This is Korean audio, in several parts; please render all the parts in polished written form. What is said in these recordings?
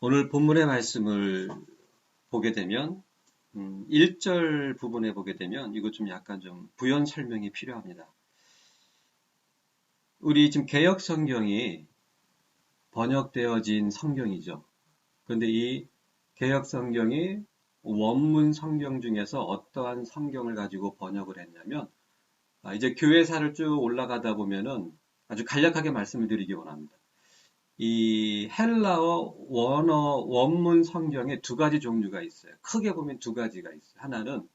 오늘 본문의 말씀을 보게 되면 1절 부분에 보게 되면 이거 좀 약간 좀 부연 설명이 필요합니다. 우리 지금 개역 성경이 번역되어진 성경이죠. 그런데 이 개역 성경이 원문 성경 중에서 어떠한 성경을 가지고 번역을 했냐면 이제 교회사를 쭉 올라가다 보면은 아주 간략하게 말씀을 드리기 원합니다. 이 헬라어 원어 원문 성경에 두 가지 종류가 있어요. 크게 보면 두 가지가 있어요. 하나는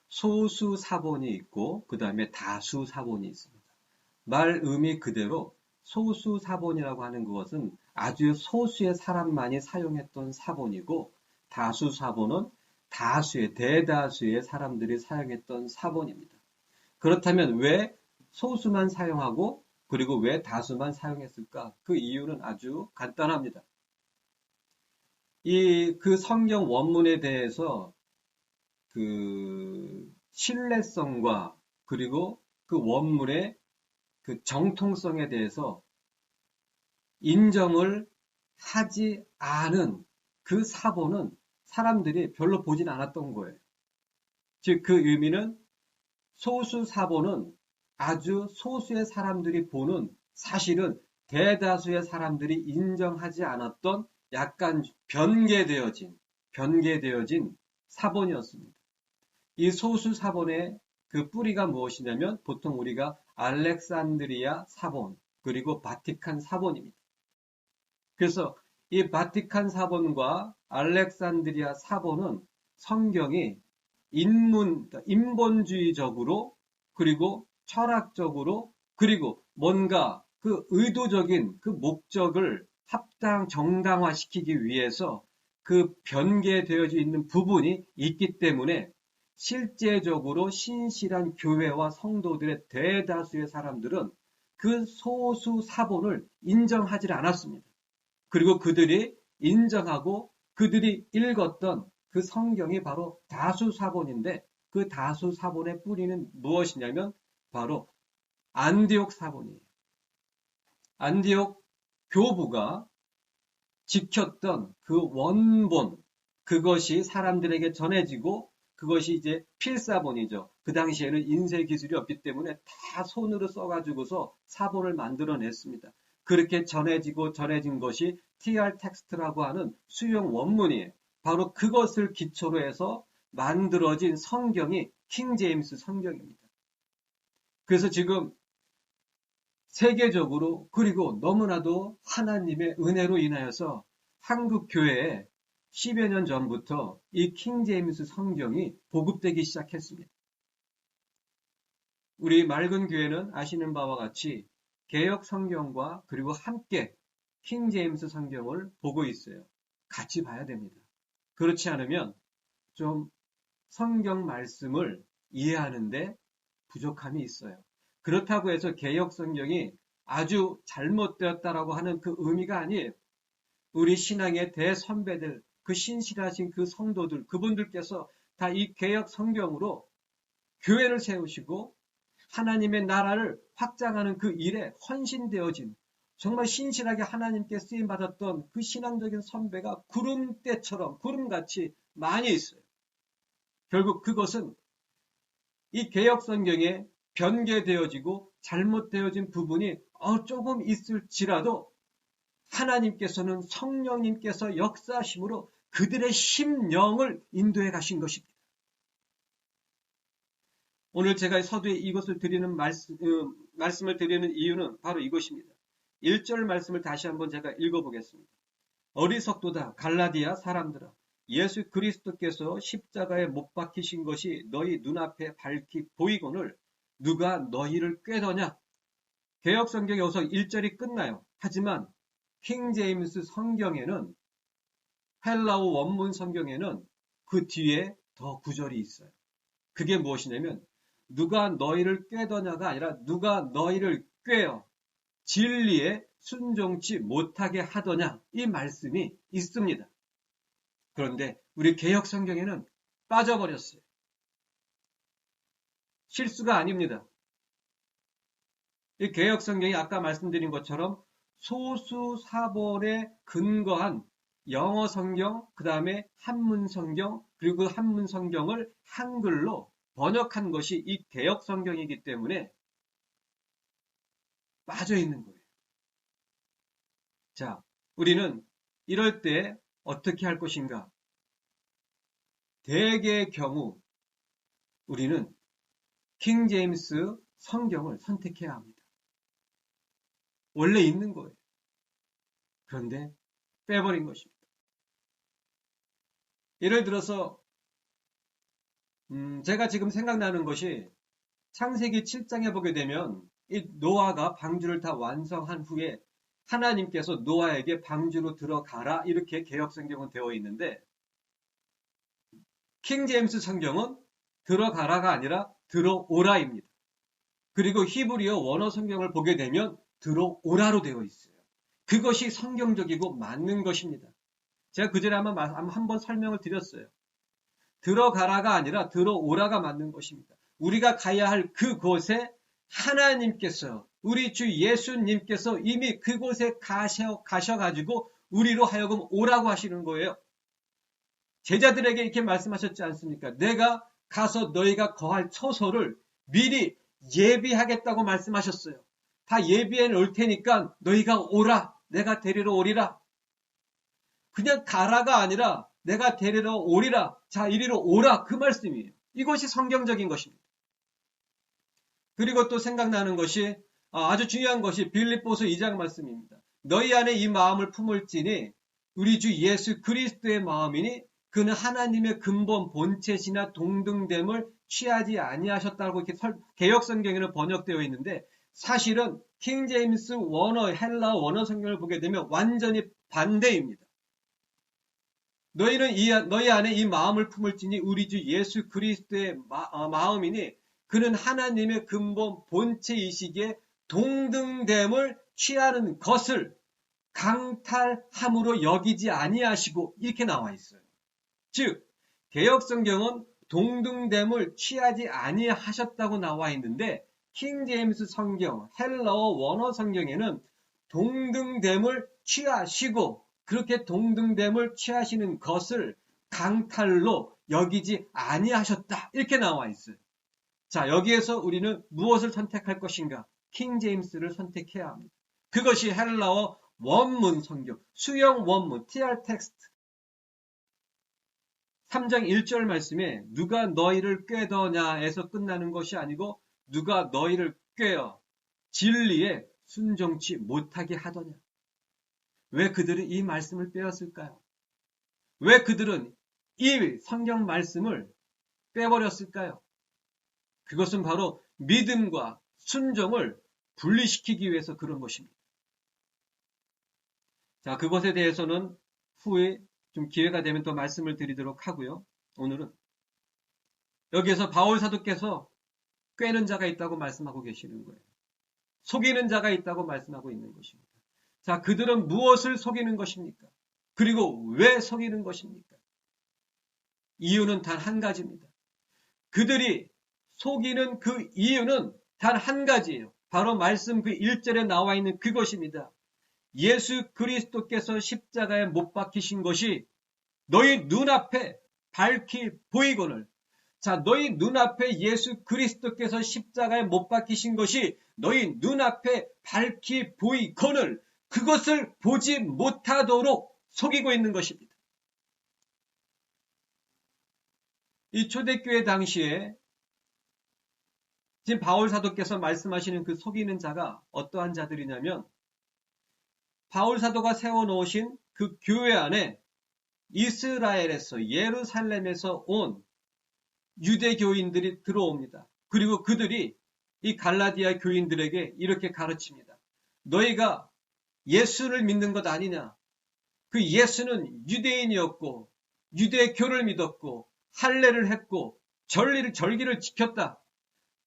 소수 사본이 있고 그 다음에 다수 사본이 있습니다. 말 의미 그대로 소수 사본이라고 하는 것은 아주 소수의 사람만이 사용했던 사본이고 다수 사본은 대다수의 사람들이 사용했던 사본입니다. 그렇다면 왜 소수만 사용하고 그리고 왜 다수만 사용했을까? 그 이유는 아주 간단합니다. 그 성경 원문에 대해서 그 신뢰성과 그리고 그 원문의 그 정통성에 대해서 인정을 하지 않은 그 사본은 사람들이 별로 보진 않았던 거예요. 즉, 그 의미는 소수 사본은 아주 소수의 사람들이 보는 사실은 대다수의 사람들이 인정하지 않았던 약간 변개되어진 사본이었습니다. 이 소수 사본의 그 뿌리가 무엇이냐면 보통 우리가 알렉산드리아 사본 그리고 바티칸 사본입니다. 그래서 이 바티칸 사본과 알렉산드리아 사본은 성경이 인본주의적으로 그리고 철학적으로 그리고 뭔가 그 의도적인 그 목적을 정당화시키기 위해서 그 변개되어져 있는 부분이 있기 때문에 실제적으로 신실한 교회와 성도들의 대다수의 사람들은 그 소수 사본을 인정하지 않았습니다. 그리고 그들이 인정하고 그들이 읽었던 그 성경이 바로 다수사본인데 그 다수사본의 뿌리는 무엇이냐면 바로 안디옥 사본이에요. 안디옥 교부가 지켰던 그 원본, 그것이 사람들에게 전해지고 그것이 이제 필사본이죠. 그 당시에는 인쇄 기술이 없기 때문에 다 손으로 써가지고서 사본을 만들어냈습니다. 그렇게 전해진 것이 TR 텍스트라고 하는 수용 원문이에요. 바로 그것을 기초로 해서 만들어진 성경이 킹 제임스 성경입니다. 그래서 지금 세계적으로 그리고 너무나도 하나님의 은혜로 인하여서 한국 교회에 10여 년 전부터 이 킹 제임스 성경이 보급되기 시작했습니다. 우리 맑은 교회는 아시는 바와 같이 개역 성경과 그리고 함께 킹 제임스 성경을 보고 있어요. 같이 봐야 됩니다. 그렇지 않으면 좀 성경 말씀을 이해하는데 부족함이 있어요. 그렇다고 해서 개역 성경이 아주 잘못되었다라고 하는 그 의미가 아니에요. 우리 신앙의 대선배들, 그 신실하신 그 성도들, 그분들께서 다 이 개역 성경으로 교회를 세우시고 하나님의 나라를 확장하는 그 일에 헌신되어진 정말 신실하게 하나님께 쓰임받았던 그 신앙적인 선배가 구름대처럼 구름같이 많이 있어요. 결국 그것은 이 개역 성경에 변개되어지고 잘못되어진 부분이 조금 있을지라도 하나님께서는 성령님께서 역사하심으로 그들의 심령을 인도해 가신 것입니다. 오늘 제가 서두에 이것을 드리는 말씀을 드리는 이유는 바로 이것입니다. 1절 말씀을 다시 한번 제가 읽어보겠습니다. 어리석도다 갈라디아 사람들아 예수 그리스도께서 십자가에 못 박히신 것이 너희 눈앞에 밝히 보이거늘 누가 너희를 꾀더냐. 개역 성경 여기서 1절이 끝나요. 하지만 킹 제임스 성경에는 헬라어 원문 성경에는 그 뒤에 더 구절이 있어요. 그게 무엇이냐면 누가 너희를 꾀더냐가 아니라 누가 너희를 꾀어 진리에 순종치 못하게 하더냐 이 말씀이 있습니다. 그런데 우리 개역 성경에는 빠져버렸어요. 실수가 아닙니다. 이 개역 성경이 아까 말씀드린 것처럼 소수 사본에 근거한 영어 성경, 그 다음에 한문 성경, 그리고 그 한문 성경을 한글로 번역한 것이 이 개역 성경이기 때문에 빠져 있는 거예요. 자, 우리는 이럴 때 어떻게 할 것인가? 대개의 경우 우리는 킹 제임스 성경을 선택해야 합니다. 원래 있는 거예요. 그런데 빼버린 것입니다. 예를 들어서 제가 지금 생각나는 것이 창세기 7장에 보게 되면 이 노아가 방주를 다 완성한 후에 하나님께서 노아에게 방주로 들어가라 이렇게 개역 성경은 되어 있는데 킹 제임스 성경은 들어가라가 아니라 들어오라입니다. 그리고 히브리어 원어 성경을 보게 되면 들어오라로 되어 있어요. 그것이 성경적이고 맞는 것입니다. 제가 그전에 한번 설명을 드렸어요. 들어가라가 아니라 들어오라가 맞는 것입니다. 우리가 가야 할 그곳에 하나님께서 우리 주 예수님께서 이미 그곳에 가셔가지고 우리로 하여금 오라고 하시는 거예요. 제자들에게 이렇게 말씀하셨지 않습니까? 내가 가서 너희가 거할 처소를 미리 예비하겠다고 말씀하셨어요. 다 예비해 놓을 테니까 너희가 오라. 내가 데리러 오리라. 그냥 가라가 아니라 내가 데리러 오리라. 자, 이리로 오라. 그 말씀이에요. 이것이 성경적인 것입니다. 그리고 또 생각나는 것이 아주 중요한 것이 빌립보서 2장 말씀입니다. 너희 안에 이 마음을 품을지니 우리 주 예수 그리스도의 마음이니 그는 하나님의 근본 본체시나 동등됨을 취하지 아니하셨다고 이렇게 개역 성경에는 번역되어 있는데 사실은 킹 제임스 원어 헬라 원어 성경을 보게 되면 완전히 반대입니다. 너희 안에 이 마음을 품을지니 우리 주 예수 그리스도의 마음이니 그는 하나님의 근본 본체이시기에 동등됨을 취하는 것을 강탈함으로 여기지 아니하시고 이렇게 나와 있어요. 즉 개역 성경은 동등됨을 취하지 아니하셨다고 나와 있는데 킹 제임스 성경 헬라어 원어 성경에는 동등됨을 취하시고 그렇게 동등됨을 취하시는 것을 강탈로 여기지 아니하셨다 이렇게 나와 있어요. 자, 여기에서 우리는 무엇을 선택할 것인가? 킹 제임스를 선택해야 합니다. 그것이 헬라어 원문 성경, 수영 원문, TR 텍스트 3장 1절 말씀에 누가 너희를 꾀더냐에서 끝나는 것이 아니고 누가 너희를 꾀어 진리에 순종치 못하게 하더냐. 왜 그들은 이 말씀을 빼었을까요? 왜 그들은 이 성경 말씀을 빼버렸을까요? 그것은 바로 믿음과 순종을 분리시키기 위해서 그런 것입니다. 자, 그것에 대해서는 후에 좀 기회가 되면 또 말씀을 드리도록 하고요. 오늘은 여기에서 바울 사도께서 꾀는 자가 있다고 말씀하고 계시는 거예요. 속이는 자가 있다고 말씀하고 있는 것입니다. 자, 그들은 무엇을 속이는 것입니까? 그리고 왜 속이는 것입니까? 이유는 단 한 가지입니다. 그들이 속이는 그 이유는 단 한 가지예요. 바로 말씀 그 1절에 나와 있는 그것입니다. 예수 그리스도께서 십자가에 못 박히신 것이 너희 눈앞에 밝히 보이거늘. 자, 너희 눈앞에 예수 그리스도께서 십자가에 못 박히신 것이 너희 눈앞에 밝히 보이거늘 그것을 보지 못하도록 속이고 있는 것입니다. 이 초대교회 당시에 지금 바울 사도께서 말씀하시는 그 속이는 자가 어떠한 자들이냐면 바울 사도가 세워놓으신 그 교회 안에 이스라엘에서 예루살렘에서 온 유대교인들이 들어옵니다. 그리고 그들이 이 갈라디아 교인들에게 이렇게 가르칩니다. 너희가 예수를 믿는 것 아니냐. 그 예수는 유대인이었고 유대교를 믿었고 할례를 했고 절기를 지켰다.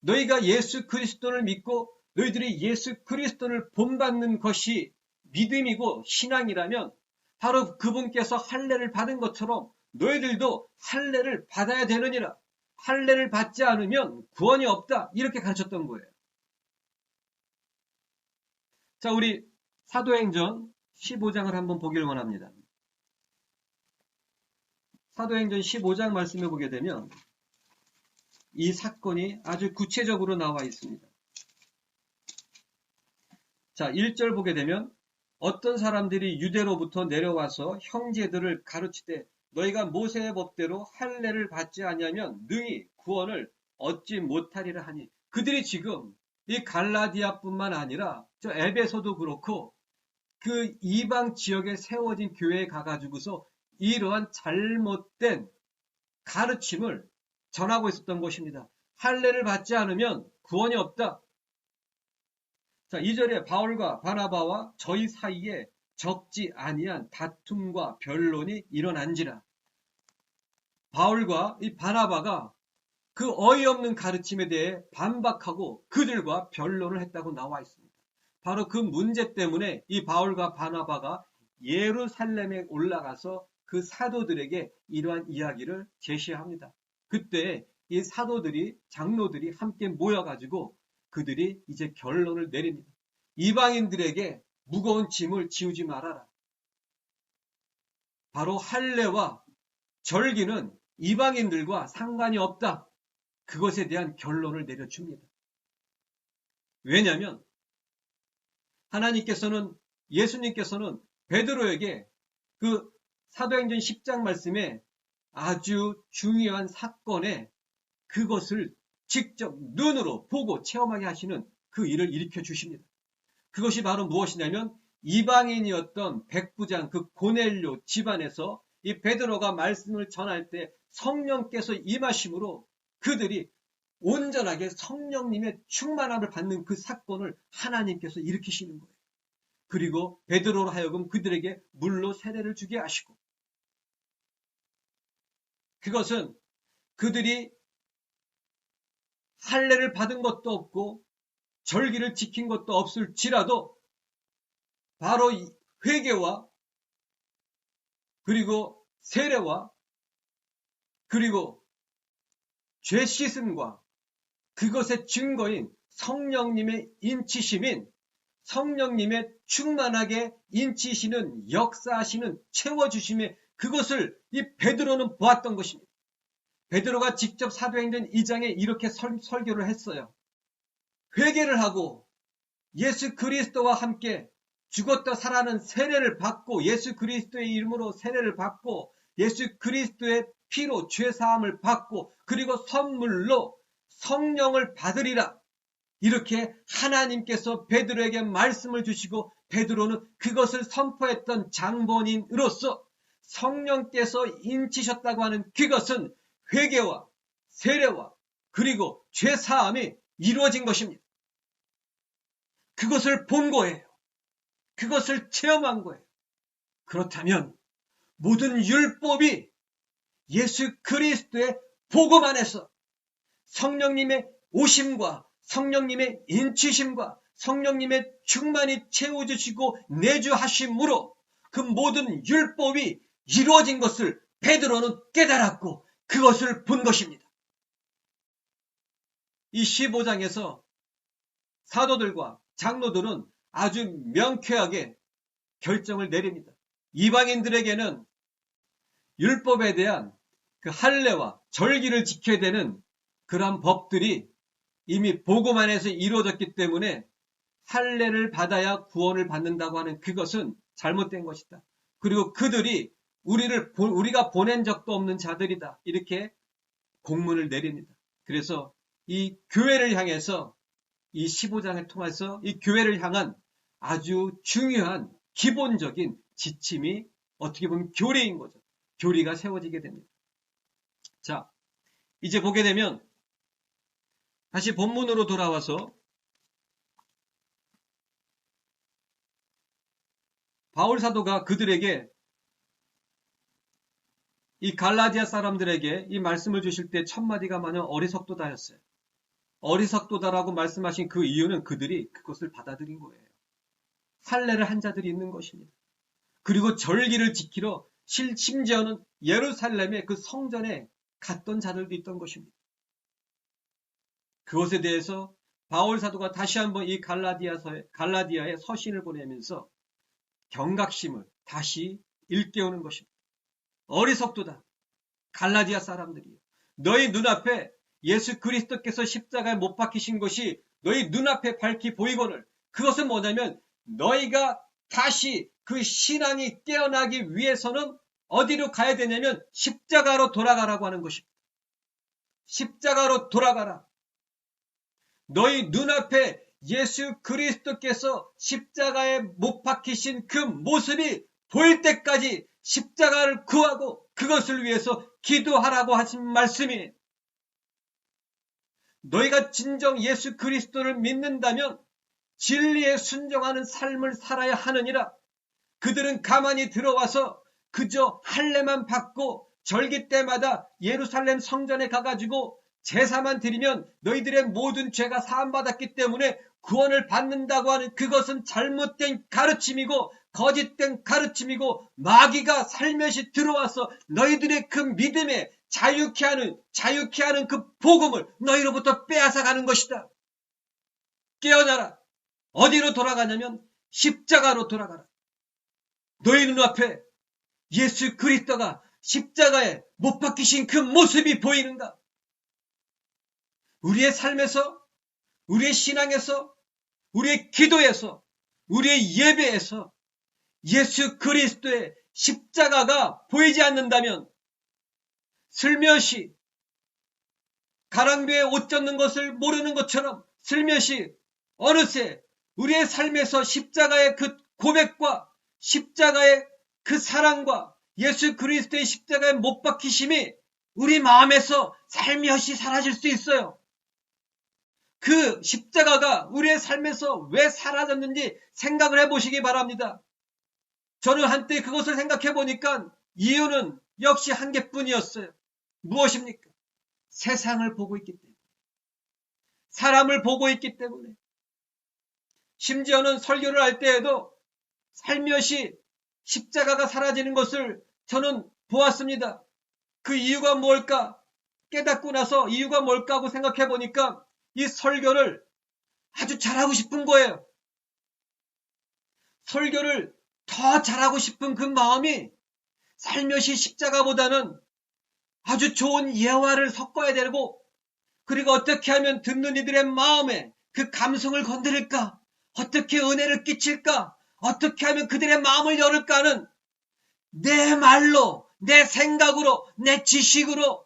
너희가 예수 그리스도를 믿고 너희들이 예수 그리스도를 본받는 것이 믿음이고 신앙이라면 바로 그분께서 할례를 받은 것처럼 너희들도 할례를 받아야 되느니라. 할례를 받지 않으면 구원이 없다. 이렇게 가르쳤던 거예요. 자, 우리 사도행전 15장을 한번 보길 원합니다. 사도행전 15장 말씀해 보게 되면 이 사건이 아주 구체적으로 나와 있습니다. 자, 1절 보게 되면 어떤 사람들이 유대로부터 내려와서 형제들을 가르치되 너희가 모세의 법대로 할례를 받지 아니하면 능히 구원을 얻지 못하리라 하니, 그들이 지금 이 갈라디아뿐만 아니라 저 에베소도 그렇고 그 이방 지역에 세워진 교회에 가가지고서 이러한 잘못된 가르침을 전하고 있었던 것입니다. 할례를 받지 않으면 구원이 없다. 자, 2절에 바울과 바나바와 저희 사이에 적지 아니한 다툼과 변론이 일어난지라. 바울과 이 바나바가 그 어이없는 가르침에 대해 반박하고 그들과 변론을 했다고 나와 있습니다. 바로 그 문제 때문에 이 바울과 바나바가 예루살렘에 올라가서 그 사도들에게 이러한 이야기를 제시합니다. 그때 이 사도들이, 장로들이 함께 모여가지고 그들이 이제 결론을 내립니다. 이방인들에게 무거운 짐을 지우지 말아라. 바로 할례와 절기는 이방인들과 상관이 없다. 그것에 대한 결론을 내려줍니다. 왜냐하면 하나님께서는, 예수님께서는 베드로에게 그 사도행전 10장 말씀에 아주 중요한 사건에 그것을 직접 눈으로 보고 체험하게 하시는 그 일을 일으켜 주십니다. 그것이 바로 무엇이냐면 이방인이었던 백부장 그 고넬료 집안에서 이 베드로가 말씀을 전할 때 성령께서 임하심으로 그들이 온전하게 성령님의 충만함을 받는 그 사건을 하나님께서 일으키시는 거예요. 그리고 베드로로 하여금 그들에게 물로 세례를 주게 하시고, 그것은 그들이 할례를 받은 것도 없고 절기를 지킨 것도 없을지라도 바로 회개와 그리고 세례와 그리고 죄 씻음과 그것의 증거인 성령님의 인치심인 성령님의 충만하게 인치시는 역사하시는 채워주심의 그것을 이 베드로는 보았던 것입니다. 베드로가 직접 사도행전 2장에 이렇게 설교를 했어요. 회개를 하고 예수 그리스도와 함께 죽었다 살아난 세례를 받고 예수 그리스도의 이름으로 세례를 받고 예수 그리스도의 피로 죄사함을 받고 그리고 선물로 성령을 받으리라. 이렇게 하나님께서 베드로에게 말씀을 주시고 베드로는 그것을 선포했던 장본인으로서 성령께서 인치셨다고 하는 그것은 회개와 세례와 그리고 죄사함이 이루어진 것입니다. 그것을 본 거예요. 그것을 체험한 거예요. 그렇다면 모든 율법이 예수 그리스도의 복음 안에서 성령님의 오심과 성령님의 인치심과 성령님의 충만히 채워주시고 내주하심으로 그 모든 율법이 이루어진 것을 베드로는 깨달았고 그것을 본 것입니다. 이 15장에서 사도들과 장로들은 아주 명쾌하게 결정을 내립니다. 이방인들에게는 율법에 대한 그 할례와 절기를 지켜야 되는 그러한 법들이 이미 복음 안에서 이루어졌기 때문에 할례를 받아야 구원을 받는다고 하는 그것은 잘못된 것이다. 그리고 그들이 우리가 보낸 적도 없는 자들이다. 이렇게 공문을 내립니다. 그래서 이 교회를 향해서 이 15장을 통해서 이 교회를 향한 아주 중요한 기본적인 지침이 어떻게 보면 교리인 거죠. 교리가 세워지게 됩니다. 자, 이제 보게 되면 다시 본문으로 돌아와서 바울 사도가 그들에게 이 갈라디아 사람들에게 이 말씀을 주실 때 첫마디가 뭐냐면 어리석도다였어요. 어리석도다라고 말씀하신 그 이유는 그들이 그것을 받아들인 거예요. 할례를 한 자들이 있는 것입니다. 그리고 절기를 지키러 심지어는 예루살렘의 그 성전에 갔던 자들도 있던 것입니다. 그것에 대해서 바울 사도가 다시 한번 이 갈라디아의 서신을 보내면서 경각심을 다시 일깨우는 것입니다. 어리석도다. 갈라디아 사람들이요. 너희 눈앞에 예수 그리스도께서 십자가에 못 박히신 것이 너희 눈앞에 밝히 보이거늘 그것은 뭐냐면 너희가 다시 그 신앙이 깨어나기 위해서는 어디로 가야 되냐면 십자가로 돌아가라고 하는 것입니다. 십자가로 돌아가라. 너희 눈앞에 예수 그리스도께서 십자가에 못 박히신 그 모습이 보일 때까지 십자가를 구하고 그것을 위해서 기도하라고 하신 말씀이에요. 너희가 진정 예수 그리스도를 믿는다면 진리에 순종하는 삶을 살아야 하느니라. 그들은 가만히 들어와서 그저 할례만 받고 절기 때마다 예루살렘 성전에 가가지고 제사만 드리면 너희들의 모든 죄가 사함받았기 때문에 구원을 받는다고 하는 그것은 잘못된 가르침이고 거짓된 가르침이고 마귀가 살며시 들어와서 너희들의 그 믿음에 자유케 하는 그 복음을 너희로부터 빼앗아가는 것이다. 깨어나라. 어디로 돌아가냐면 십자가로 돌아가라. 너희 눈앞에 예수 그리스도가 십자가에 못 박히신 그 모습이 보이는가? 우리의 삶에서, 우리의 신앙에서, 우리의 기도에서, 우리의 예배에서 예수 그리스도의 십자가가 보이지 않는다면 슬며시 가랑비에 옷 젖는 것을 모르는 것처럼 슬며시 어느새 우리의 삶에서 십자가의 그 고백과 십자가의 그 사랑과 예수 그리스도의 십자가에 못 박히심이 우리 마음에서 살며시 사라질 수 있어요. 그 십자가가 우리의 삶에서 왜 사라졌는지 생각을 해보시기 바랍니다. 저는 한때 그것을 생각해 보니까 이유는 역시 한 개뿐이었어요. 무엇입니까? 세상을 보고 있기 때문에. 사람을 보고 있기 때문에. 심지어는 설교를 할 때에도 살며시 십자가가 사라지는 것을 저는 보았습니다. 그 이유가 뭘까? 깨닫고 나서 이유가 뭘까 하고 생각해 보니까 이 설교를 아주 잘하고 싶은 거예요. 설교를 더 잘하고 싶은 그 마음이 살며시 십자가보다는 아주 좋은 예화를 섞어야 되고 그리고 어떻게 하면 듣는 이들의 마음에 그 감성을 건드릴까? 어떻게 은혜를 끼칠까? 어떻게 하면 그들의 마음을 열을까 하는 내 말로, 내 생각으로, 내 지식으로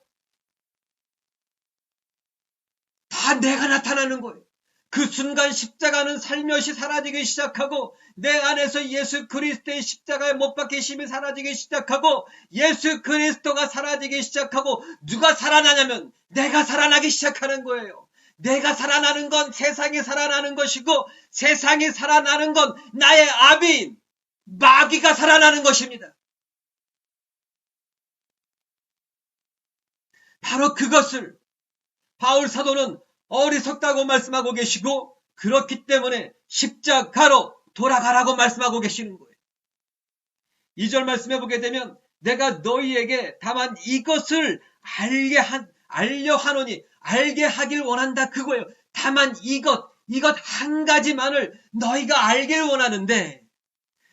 다 내가 나타나는 거예요. 그 순간 십자가는 살며시 사라지기 시작하고 내 안에서 예수 그리스도의 십자가에 못 박히심이 사라지기 시작하고 예수 그리스도가 사라지기 시작하고 누가 살아나냐면 내가 살아나기 시작하는 거예요. 내가 살아나는 건 세상이 살아나는 것이고 세상이 살아나는 건 나의 아비인 마귀가 살아나는 것입니다. 바로 그것을 바울 사도는 어리석다고 말씀하고 계시고 그렇기 때문에 십자가로 돌아가라고 말씀하고 계시는 거예요. 2절 말씀해 보게 되면 내가 너희에게 다만 이것을 알려 하노니 알게 하길 원한다 그거예요. 다만 이것 한 가지만을 너희가 알길 원하는데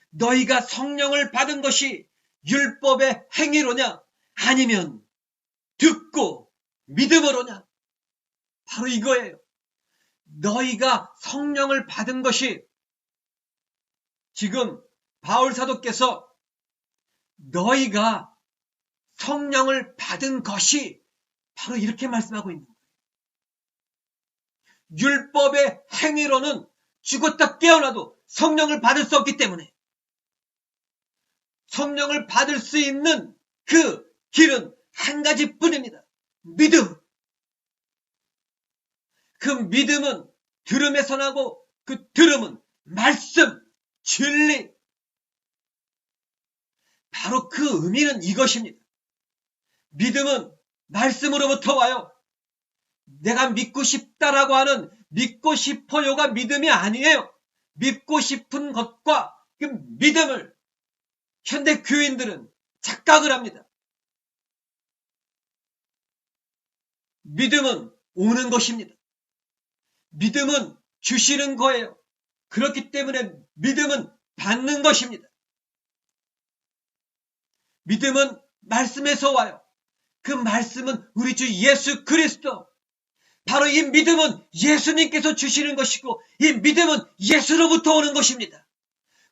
너희가 성령을 받은 것이 율법의 행위로냐 아니면 듣고 믿음으로냐 바로 이거예요. 너희가 성령을 받은 것이 지금 바울 사도께서 너희가 성령을 받은 것이 바로 이렇게 말씀하고 있는 거예요. 율법의 행위로는 죽었다 깨어나도 성령을 받을 수 없기 때문에 성령을 받을 수 있는 그 길은 한 가지뿐입니다. 믿음. 그 믿음은 들음에서 나고 그 들음은 말씀, 진리. 바로 그 의미는 이것입니다. 믿음은 말씀으로부터 와요. 내가 믿고 싶다라고 하는 믿고 싶어요가 믿음이 아니에요. 믿고 싶은 것과 그 믿음을 현대 교인들은 착각을 합니다. 믿음은 오는 것입니다. 믿음은 주시는 거예요. 그렇기 때문에 믿음은 받는 것입니다. 믿음은 말씀에서 와요. 그 말씀은 우리 주 예수 그리스도. 바로 이 믿음은 예수님께서 주시는 것이고 이 믿음은 예수로부터 오는 것입니다.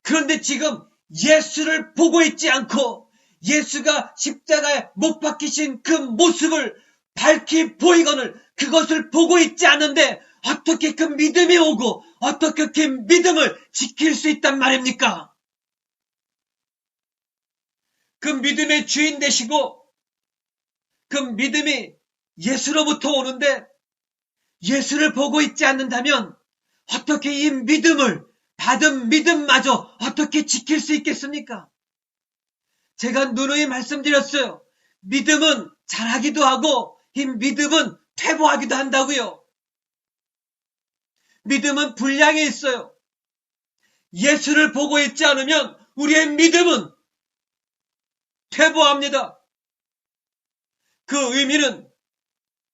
그런데 지금 예수를 보고 있지 않고 예수가 십자가에 못 박히신 그 모습을 밝히 보이거늘 그것을 보고 있지 않은데 어떻게 그 믿음이 오고 어떻게 그 믿음을 지킬 수 있단 말입니까? 그 믿음의 주인 되시고 그 믿음이 예수로부터 오는데 예수를 보고 있지 않는다면 어떻게 이 믿음을 받은 믿음마저 어떻게 지킬 수 있겠습니까? 제가 누누이 말씀드렸어요. 믿음은 잘하기도 하고 이 믿음은 퇴보하기도 한다고요. 믿음은 분량이 있어요. 예수를 보고 있지 않으면 우리의 믿음은 퇴보합니다. 그 의미는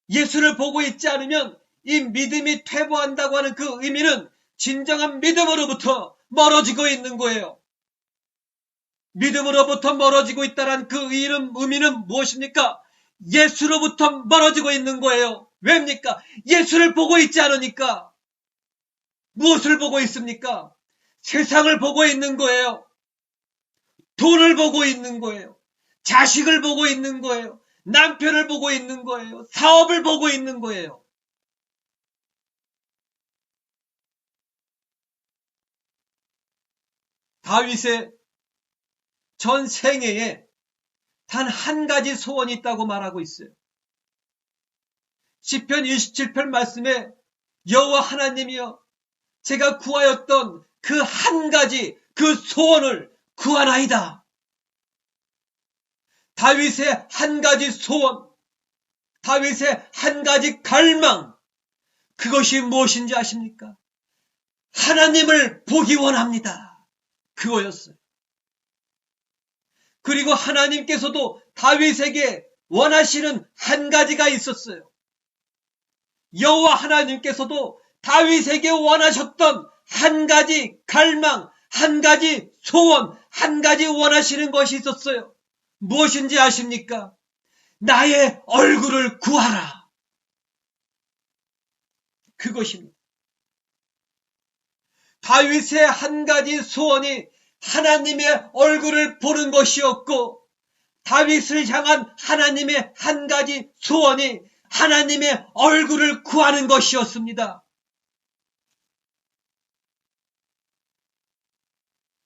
예수를 보고 있지 않으면 이 믿음이 퇴보한다고 하는 그 의미는 진정한 믿음으로부터 멀어지고 있는 거예요. 믿음으로부터 멀어지고 있다는 그 의미는 무엇입니까? 예수로부터 멀어지고 있는 거예요. 왜입니까? 예수를 보고 있지 않으니까. 무엇을 보고 있습니까? 세상을 보고 있는 거예요. 돈을 보고 있는 거예요. 자식을 보고 있는 거예요. 남편을 보고 있는 거예요. 사업을 보고 있는 거예요. 다윗의 전 생애에 단 한 가지 소원이 있다고 말하고 있어요. 시편 27편 말씀에 여호와 하나님이여 제가 구하였던 그 한 가지 그 소원을 구하나이다. 다윗의 한 가지 소원, 다윗의 한 가지 갈망, 그것이 무엇인지 아십니까? 하나님을 보기 원합니다. 그거였어요. 그리고 하나님께서도 다윗에게 원하시는 한 가지가 있었어요. 여호와 하나님께서도 다윗에게 원하셨던 한 가지 갈망, 한 가지 소원, 한 가지 원하시는 것이 있었어요. 무엇인지 아십니까? 나의 얼굴을 구하라. 그것입니다. 다윗의 한 가지 소원이 하나님의 얼굴을 보는 것이었고 다윗을 향한 하나님의 한 가지 소원이 하나님의 얼굴을 구하는 것이었습니다.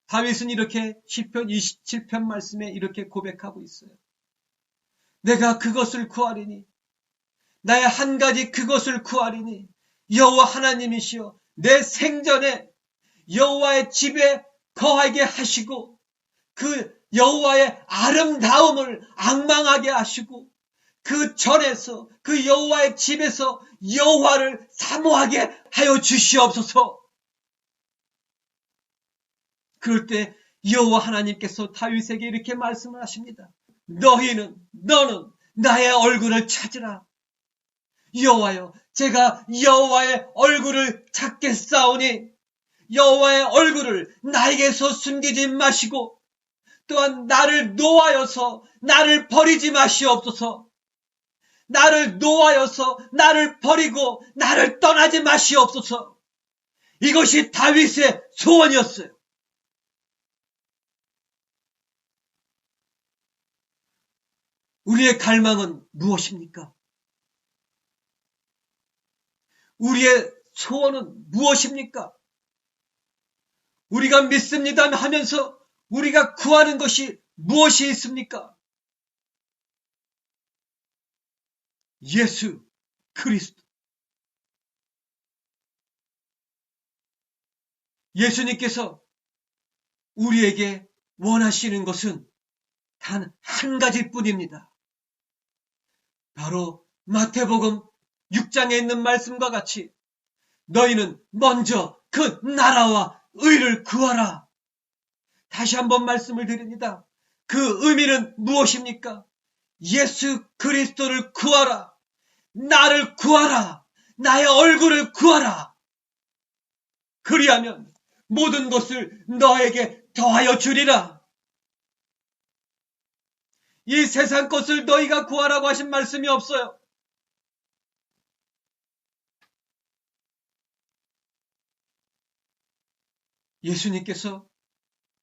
다윗은 이렇게 시편 27편 말씀에 이렇게 고백하고 있어요. 내가 그것을 구하리니 나의 한 가지 그것을 구하리니 여호와 하나님이시여 내 생전에 여호와의 집에 거하게 하시고 그 여호와의 아름다움을 앙망하게 하시고 그 전에서 그 여호와의 집에서 여호와를 사모하게 하여 주시옵소서. 그럴 때 여호와 하나님께서 다윗에게 이렇게 말씀을 하십니다. 너는 나의 얼굴을 찾으라. 여호와여 제가 여호와의 얼굴을 찾겠사오니 여호와의 얼굴을 나에게서 숨기지 마시고 또한 나를 노하여서 나를 버리지 마시옵소서. 나를 노하여서 나를 버리고 나를 떠나지 마시옵소서. 이것이 다윗의 소원이었어요. 우리의 갈망은 무엇입니까? 우리의 소원은 무엇입니까? 우리가 믿습니다 하면서 우리가 구하는 것이 무엇이 있습니까? 예수 그리스도. 예수님께서 우리에게 원하시는 것은 단 한 가지뿐입니다. 바로 마태복음 6장에 있는 말씀과 같이 너희는 먼저 그 나라와 의를 구하라. 다시 한번 말씀을 드립니다. 그 의미는 무엇입니까? 예수 그리스도를 구하라. 나를 구하라. 나의 얼굴을 구하라. 그리하면 모든 것을 너에게 더하여 주리라. 이 세상 것을 너희가 구하라고 하신 말씀이 없어요. 예수님께서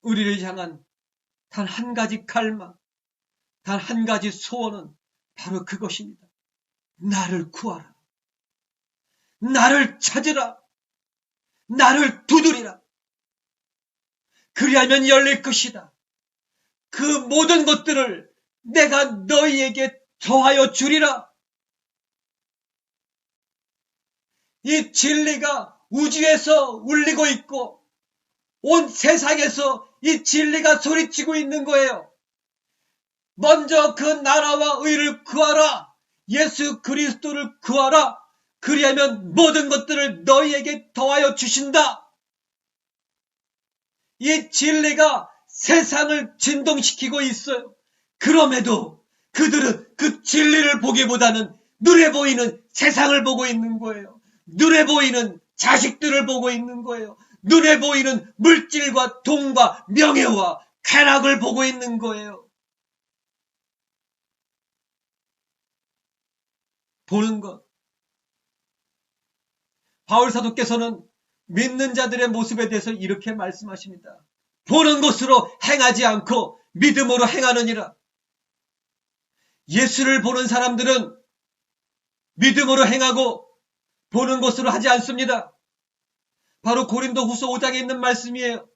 우리를 향한 단 한 가지 갈망, 단 한 가지 소원은 바로 그것입니다. 나를 구하라. 나를 찾으라. 나를 두드리라. 그리하면 열릴 것이다. 그 모든 것들을 내가 너희에게 더하여 주리라. 이 진리가 우주에서 울리고 있고 온 세상에서 이 진리가 소리치고 있는 거예요. 먼저 그 나라와 의를 구하라. 예수 그리스도를 구하라. 그리하면 모든 것들을 너희에게 더하여 주신다. 이 진리가 세상을 진동시키고 있어요. 그럼에도 그들은 그 진리를 보기보다는 눈에 보이는 세상을 보고 있는 거예요. 눈에 보이는 자식들을 보고 있는 거예요. 눈에 보이는 물질과 돈과 명예와 쾌락을 보고 있는 거예요. 보는 것. 바울 사도께서는 믿는 자들의 모습에 대해서 이렇게 말씀하십니다. 보는 것으로 행하지 않고 믿음으로 행하느니라. 예수를 보는 사람들은 믿음으로 행하고 보는 것으로 하지 않습니다. 바로 고린도후서 5장에 있는 말씀이에요.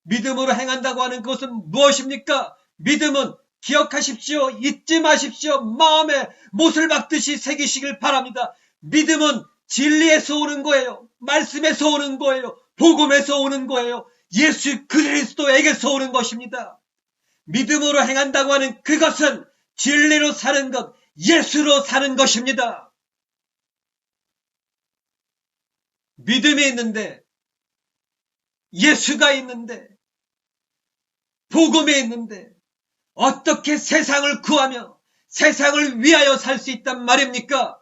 믿음으로 행한다고 하는 것은 무엇입니까? 믿음은 기억하십시오. 잊지 마십시오. 마음에 못을 박듯이 새기시길 바랍니다. 믿음은 진리에서 오는 거예요. 말씀에서 오는 거예요. 복음에서 오는 거예요. 예수 그리스도에게서 오는 것입니다. 믿음으로 행한다고 하는 그것은 진리로 사는 것, 예수로 사는 것입니다. 믿음이 있는데, 예수가 있는데, 복음이 있는데 어떻게 세상을 구하며 세상을 위하여 살 수 있단 말입니까?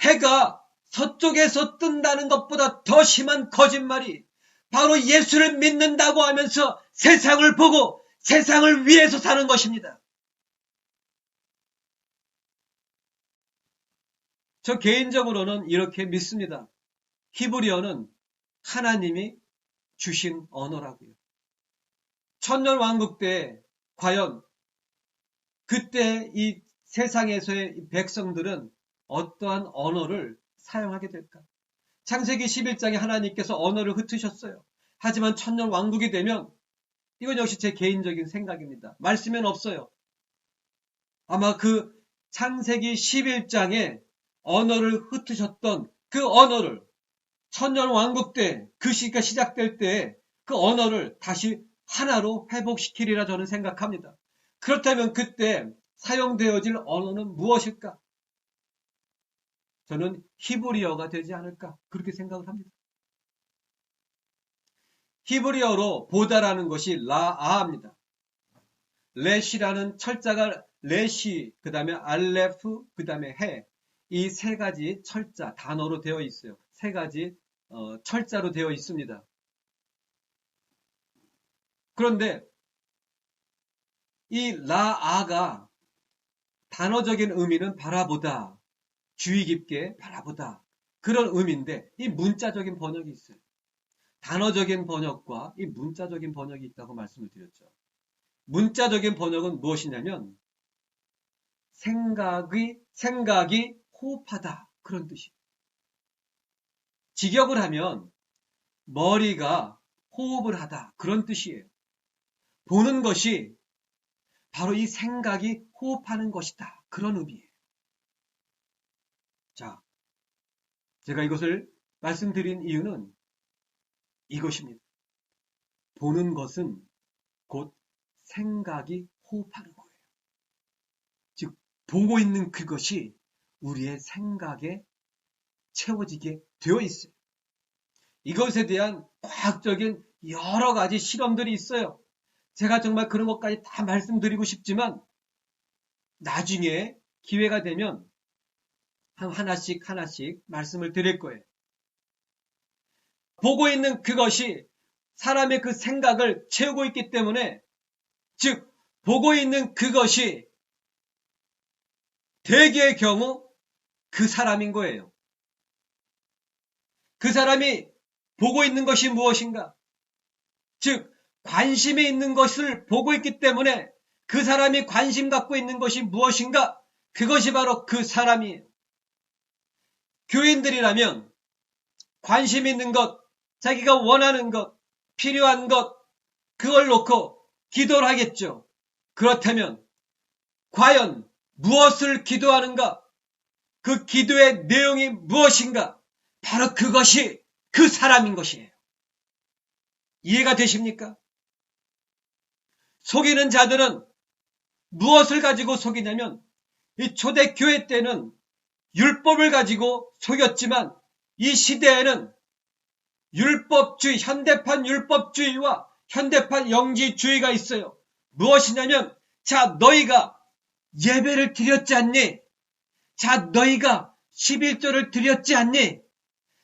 해가 서쪽에서 뜬다는 것보다 더 심한 거짓말이 바로 예수를 믿는다고 하면서 세상을 보고 세상을 위해서 사는 것입니다. 저 개인적으로는 이렇게 믿습니다. 히브리어는 하나님이 주신 언어라고요. 천년왕국 때 과연 그때 이 세상에서의 백성들은 어떠한 언어를 사용하게 될까? 창세기 11장에 하나님께서 언어를 흩으셨어요. 하지만 천년왕국이 되면 이건 역시 제 개인적인 생각입니다. 말씀엔 없어요. 아마 그 창세기 11장에 언어를 흩으셨던 그 언어를 천년왕국 때 그 시기가 시작될 때 그 언어를 다시 하나로 회복시키리라 저는 생각합니다. 그렇다면 그때 사용되어질 언어는 무엇일까? 저는 히브리어가 되지 않을까 그렇게 생각을 합니다. 히브리어로 보다라는 것이 라아입니다. 렛이라는 철자가 렛이 그 다음에 알레프 그 다음에 해 이 세 가지 철자 단어로 되어 있어요. 세 가지 철자로 되어 있습니다. 그런데 이 라아가 단어적인 의미는 바라보다, 주의 깊게 바라보다 그런 의미인데 이 문자적인 번역이 있어요. 단어적인 번역과 이 문자적인 번역이 있다고 말씀을 드렸죠. 문자적인 번역은 무엇이냐면 생각이 호흡하다 그런 뜻이에요. 직역을 하면 머리가 호흡을 하다 그런 뜻이에요. 보는 것이 바로 이 생각이 호흡하는 것이다 그런 의미예요. 자, 제가 이것을 말씀드린 이유는 이것입니다. 보는 것은 곧 생각이 호흡하는 거예요. 즉 보고 있는 그것이 우리의 생각에 채워지게 되어 있어요. 이것에 대한 과학적인 여러 가지 실험들이 있어요. 제가 정말 그런 것까지 다 말씀드리고 싶지만 나중에 기회가 되면 하나씩 말씀을 드릴 거예요. 보고 있는 그것이 사람의 그 생각을 채우고 있기 때문에 즉 보고 있는 그것이 대개의 경우 그 사람인 거예요. 그 사람이 보고 있는 것이 무엇인가? 즉, 관심이 있는 것을 보고 있기 때문에 그 사람이 관심 갖고 있는 것이 무엇인가? 그것이 바로 그 사람이에요. 교인들이라면 관심 있는 것, 자기가 원하는 것, 필요한 것, 그걸 놓고 기도를 하겠죠. 그렇다면 과연 무엇을 기도하는가? 그 기도의 내용이 무엇인가? 바로 그것이 그 사람인 것이에요. 이해가 되십니까? 속이는 자들은 무엇을 가지고 속이냐면 이 초대교회 때는 율법을 가지고 속였지만 이 시대에는 율법주의, 현대판 율법주의와 현대판 영지주의가 있어요. 무엇이냐면 자, 너희가 예배를 드렸지 않니? 자, 너희가 11조를 드렸지 않니?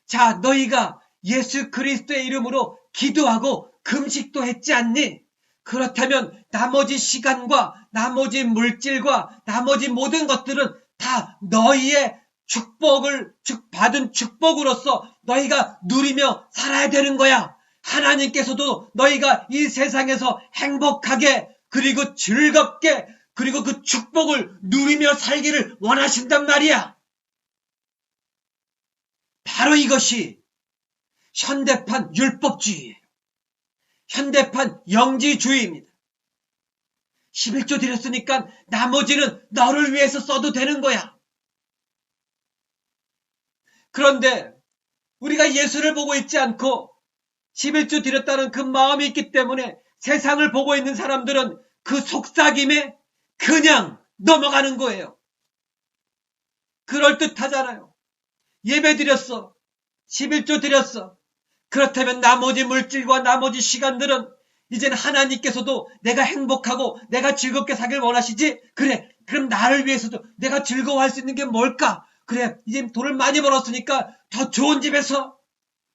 자, 너희가 예수 그리스도의 이름으로 기도하고 금식도 했지 않니? 그렇다면 나머지 시간과 나머지 물질과 나머지 모든 것들은 다 너희의 축복을 받은 축복으로서 너희가 누리며 살아야 되는 거야. 하나님께서도 너희가 이 세상에서 행복하게 그리고 즐겁게 그리고 그 축복을 누리며 살기를 원하신단 말이야. 바로 이것이 현대판 율법주의예요. 현대판 영지주의입니다. 11조 드렸으니까 나머지는 너를 위해서 써도 되는 거야. 그런데 우리가 예수를 보고 있지 않고 11조 드렸다는 그 마음이 있기 때문에 세상을 보고 있는 사람들은 그 속삭임에 그냥 넘어가는 거예요. 그럴듯하잖아요. 예배 드렸어. 11조 드렸어. 그렇다면 나머지 물질과 나머지 시간들은 이제는 하나님께서도 내가 행복하고 내가 즐겁게 살길 원하시지? 그래, 그럼 나를 위해서도 내가 즐거워할 수 있는 게 뭘까? 그래, 이제 돈을 많이 벌었으니까 더 좋은 집에서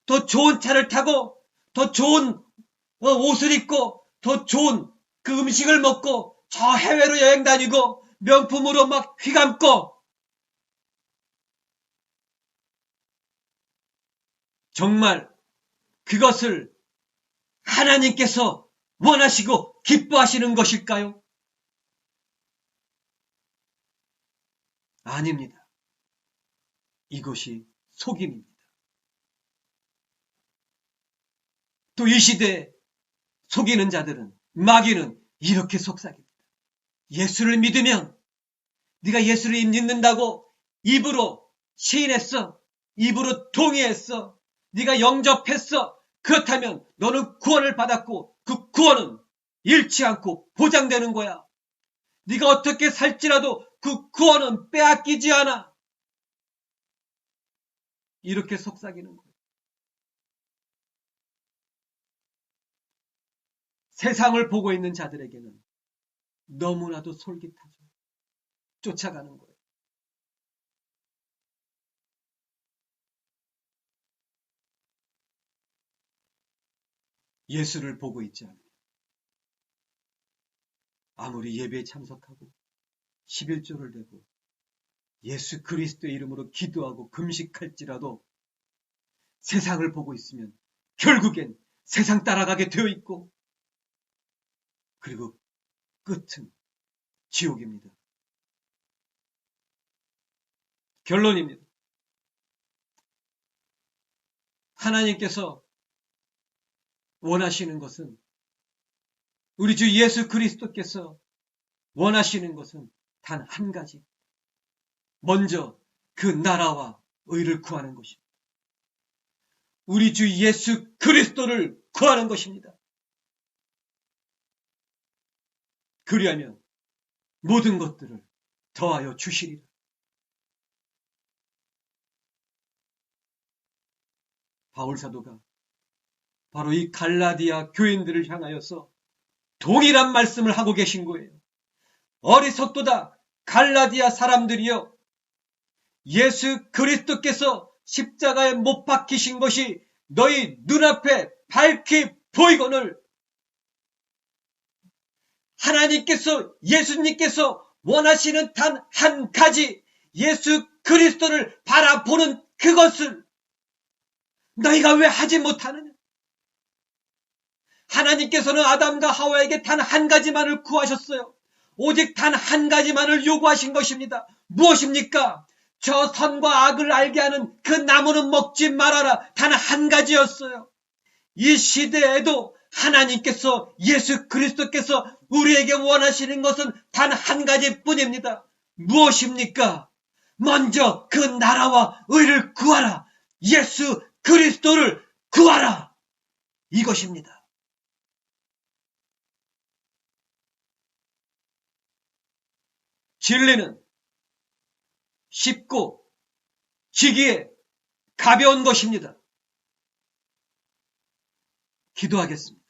더 좋은 차를 타고 더 좋은 옷을 입고 더 좋은 그 음식을 먹고 저 해외로 여행 다니고 명품으로 막 휘감고 정말 그것을 하나님께서 원하시고 기뻐하시는 것일까요? 아닙니다. 이것이 속임입니다. 또 이 시대에 속이는 자들은 마귀는 이렇게 속삭입니다. 예수를 믿으면 네가 예수를 믿는다고 입으로 시인했어. 입으로 동의했어. 네가 영접했어. 그렇다면 너는 구원을 받았고 그 구원은 잃지 않고 보장되는 거야. 네가 어떻게 살지라도 그 구원은 빼앗기지 않아. 이렇게 속삭이는 거예요. 세상을 보고 있는 자들에게는 너무나도 솔깃하죠. 쫓아가는 거예요. 예수를 보고 있지 않아요. 아무리 예배에 참석하고 11조를 내고 예수 그리스도의 이름으로 기도하고 금식할지라도 세상을 보고 있으면 결국엔 세상 따라가게 되어 있고 그리고 끝은 지옥입니다. 결론입니다. 하나님께서 원하시는 것은 우리 주 예수 그리스도께서 원하시는 것은 단 한 가지. 먼저 그 나라와 의를 구하는 것입니다. 우리 주 예수 그리스도를 구하는 것입니다. 그리하면 모든 것들을 더하여 주시리라. 바울사도가 바로 이 갈라디아 교인들을 향하여서 동일한 말씀을 하고 계신 거예요. 어리석도다 갈라디아 사람들이여, 예수 그리스도께서 십자가에 못 박히신 것이 너희 눈앞에 밝히 보이거늘 하나님께서 예수님께서 원하시는 단 한 가지 예수 그리스도를 바라보는 그것을 너희가 왜 하지 못하느냐? 하나님께서는 아담과 하와에게 단 한 가지만을 구하셨어요. 오직 단 한 가지만을 요구하신 것입니다. 무엇입니까? 저 선과 악을 알게 하는 그 나무는 먹지 말아라. 단 한 가지였어요. 이 시대에도 하나님께서 예수 그리스도께서 우리에게 원하시는 것은 단 한 가지뿐입니다. 무엇입니까? 먼저 그 나라와 의를 구하라. 예수 그리스도를 구하라. 이것입니다. 진리는 쉽고 지기에 가벼운 것입니다. 기도하겠습니다.